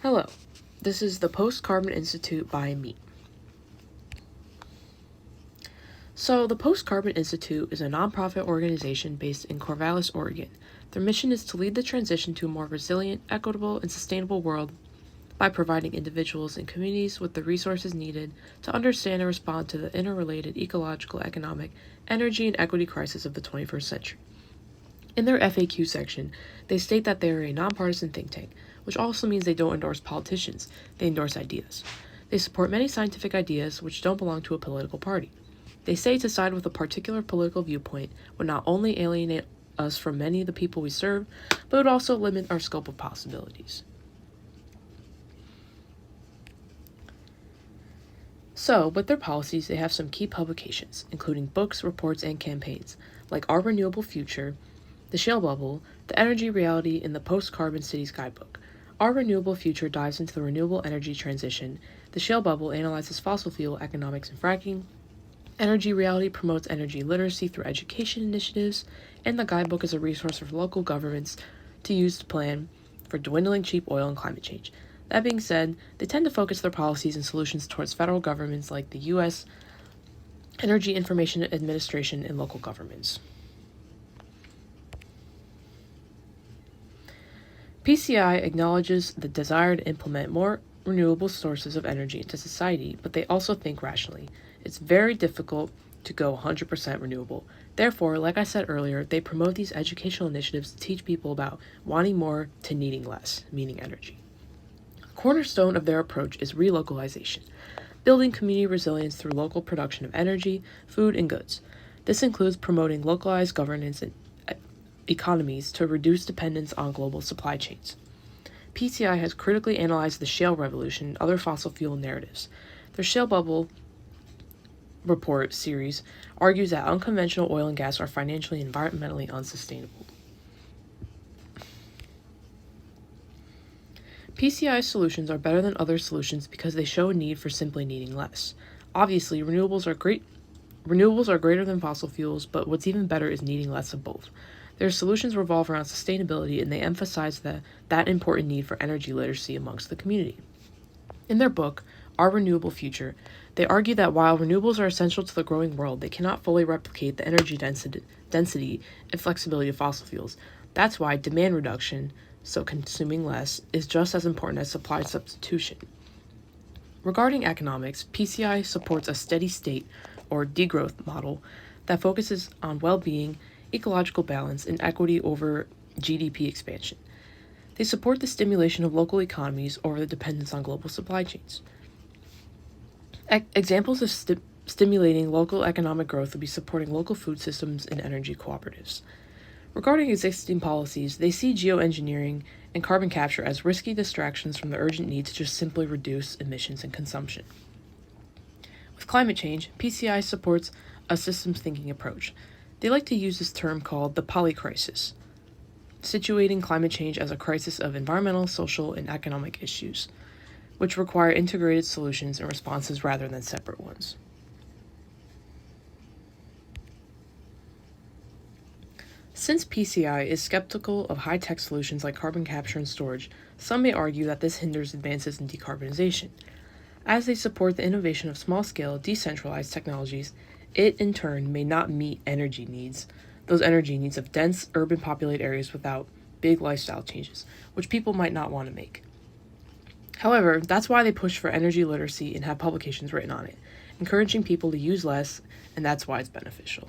Hello, this is the Post-Carbon Institute by me. So, the Post-Carbon Institute is a nonprofit organization based in Corvallis, Oregon. Their mission is to lead the transition to a more resilient, equitable, and sustainable world by providing individuals and communities with the resources needed to understand and respond to the interrelated ecological, economic, energy, and equity crisis of the 21st century. In their FAQ section, they state that they are a nonpartisan think tank, which also means they don't endorse politicians, they endorse ideas. They support many scientific ideas which don't belong to a political party. They say to side with a particular political viewpoint would not only alienate us from many of the people we serve, but would also limit our scope of possibilities. So, with their policies, they have some key publications, including books, reports, and campaigns, like Our Renewable Future, The Shale Bubble, The Energy Reality, and the Post-Carbon Cities Guidebook. Our Renewable Future dives into the renewable energy transition. The Shale Bubble analyzes fossil fuel economics and fracking. Energy Reality promotes energy literacy through education initiatives. And the Guidebook is a resource for local governments to use to plan for dwindling cheap oil and climate change. That being said, they tend to focus their policies and solutions towards federal governments like the U.S. Energy Information Administration and local governments. PCI acknowledges the desire to implement more renewable sources of energy into society, but they also think rationally. It's very difficult to go 100% renewable. Therefore, like I said earlier, they promote these educational initiatives to teach people about wanting more to needing less, meaning energy. The cornerstone of their approach is relocalization, building community resilience through local production of energy, food, and goods. This includes promoting localized governance and economies to reduce dependence on global supply chains. PCI has critically analyzed the shale revolution and other fossil fuel narratives. Their Shale Bubble report series argues that unconventional oil and gas are financially and environmentally unsustainable. PCI solutions are better than other solutions because they show a need for simply needing less. Obviously, renewables are greater than fossil fuels, but what's even better is needing less of both. Their solutions revolve around sustainability, and they emphasize that important need for energy literacy amongst the community. In their book, Our Renewable Future, they argue that while renewables are essential to the growing world, they cannot fully replicate the energy density and flexibility of fossil fuels. That's why demand reduction, so consuming less, is just as important as supply substitution. Regarding economics, PCI supports a steady state, or degrowth model, that focuses on well-being, ecological balance, and equity over GDP expansion. They support the stimulation of local economies over the dependence on global supply chains. Examples of stimulating local economic growth would be supporting local food systems and energy cooperatives. Regarding existing policies, they see geoengineering and carbon capture as risky distractions from the urgent need to just simply reduce emissions and consumption. With climate change, PCI supports a systems thinking approach. They like to use this term called the polycrisis, situating climate change as a crisis of environmental, social, and economic issues, which require integrated solutions and responses rather than separate ones. Since PCI is skeptical of high-tech solutions like carbon capture and storage, some may argue that this hinders advances in decarbonization. As they support the innovation of small-scale, decentralized technologies, it in turn may not meet those energy needs of dense, urban populated areas without big lifestyle changes, which people might not want to make. However, that's why they push for energy literacy and have publications written on it, encouraging people to use less, and that's why it's beneficial.